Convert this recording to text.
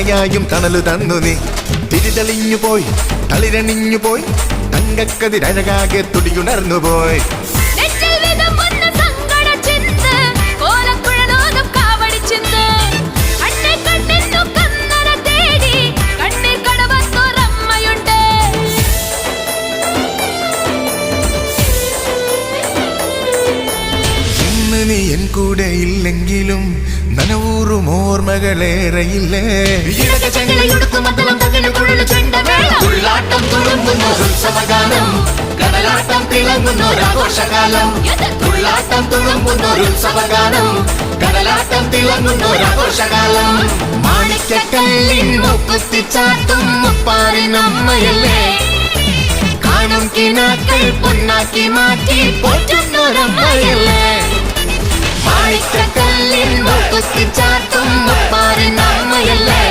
തുണയായും തണലു തന്നു നീ. തിരിതെളിഞ്ഞു പോയി തളിരണിഞ്ഞു പോയി തങ്കക്കതിരഴകാകെ തുടിയുണർന്നു പോയി. നീ എൻ കൂടെ ഇല്ലെങ്കിലും നനവൂറും ഓർമ്മകളേറെയില്ലേ. കടലാട്ടം തിളങ്ങുന്നൊരാഘോഷകാലം, തുള്ളാട്ടം തുളുമ്പുന്നൊരുത്സവഗാനം, കടലാട്ടം തിളങ്ങുന്നൊരാഘോഷകാലം. മാണിക്കക്കല്ലിൻ മുക്കുത്തിച്ചാട്ടും മുപ്പാറിനമ്മയല്ലേ, കാണും കിനാക്കൾ പൊന്നാക്കി മാറ്റി പോറ്റുന്നൊരമ്മയല്ലേ. മാണിക്കക്കല്ലിൻ മുക്കുത്തിച്ചാട്ടും മുപ്പാറിനമ്മയല്ലേ.